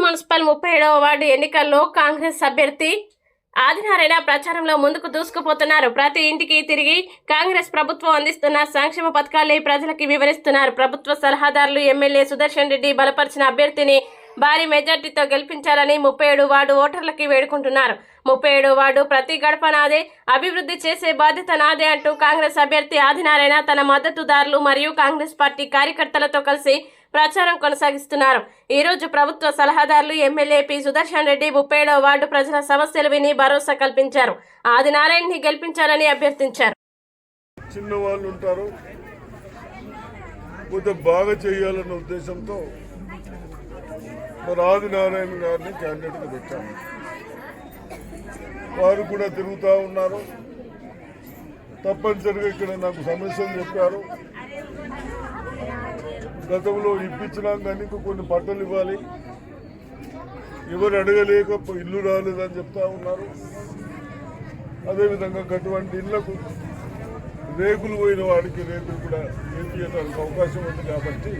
Municipal 37వ ward ఎన్నికల్లో కాంగ్రెస్ అభ్యర్థి ఆదినారాయణ ప్రచారంలో ముందుకు దూసుకుపోతున్నారు. ప్రతి ఇంటికి తిరిగి కాంగ్రెస్ ప్రభుత్వం అందిస్తున్న సంక్షేమ పథకాలే ప్రజలకు వివరిస్తున్నారు. ప్రభుత్వ సలహాదారులు ఎమ్మెల్యే సుదర్శన్ రెడ్డి బలపరిచిన అభ్యర్థిని భారీ మెజార్టీతో గెలిపించాలని 37 వార్డు ఓటర్లకి వేడుకుంటున్నారు. 37 వార్డు ప్రతి గడప నాదే, అభివృద్ధి చేసే బాధ్యత నాదే అంటూ కాంగ్రెస్ అభ్యర్థి ఆదినారాయణ తన మద్దతుదారులు మరియు కాంగ్రెస్ పార్టీ కార్యకర్తలతో కలిసి ప్రచారం కొనసాగిస్తున్నారు. ఈ రోజు ప్రభుత్వ సలహాదారులు ఎమ్మెల్యే పి సుదర్శన్ రెడ్డి 37వ వార్డు ప్రజల సమస్యలు విని భరోసా కల్పించారు. ఆదినారాయణని గెలిపించాలని అభ్యర్థించారు. చిన్న వాళ్ళు ఉంటారు, కొంచెం బాగా చేయాలన్న ఉద్దేశంతో మరి ఆదినారాయణ గారిని క్యాండిడేట్గా పెట్టాను. వారు కూడా తిరుగుతూ ఉన్నారు. తప్పనిసరిగా ఇక్కడ నాకు సమస్యలు చెప్పారు. గతంలో ఇప్పించినాం కానీ కొన్ని పట్టలు ఇవ్వాలి, ఎవరు అడగలేక ఇల్లు రాలేదని చెప్తా ఉన్నారు. అదేవిధంగా అటువంటి ఇళ్లకు రేకులు పోయిన వాడికి రేకులు కూడా వేపించడానికి అవకాశం ఉంది. కాబట్టి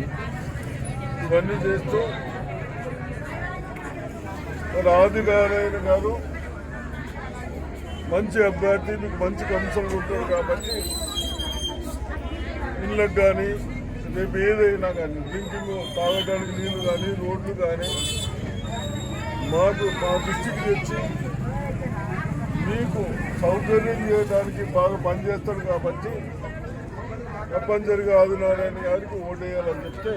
ఇవన్నీ చేస్తూ మరి ఆదినారాయణ గారు మంచి అభ్యర్థి, మీకు మంచి కమిషన్లు ఉంటారు. కాబట్టి ఇళ్ళకు కానీ రేపు ఏదైనా కానీ డ్రింకింగ్ తాగడానికి నీళ్ళు కానీ రోడ్లు కానీ మా దృష్టికి తెచ్చి మీకు సౌకర్యం చేయడానికి బాగా పనిచేస్తాడు. కాబట్టి తప్పనిసరిగా ఆదినారాయణ గారికి ఓటేయాలని చెప్తే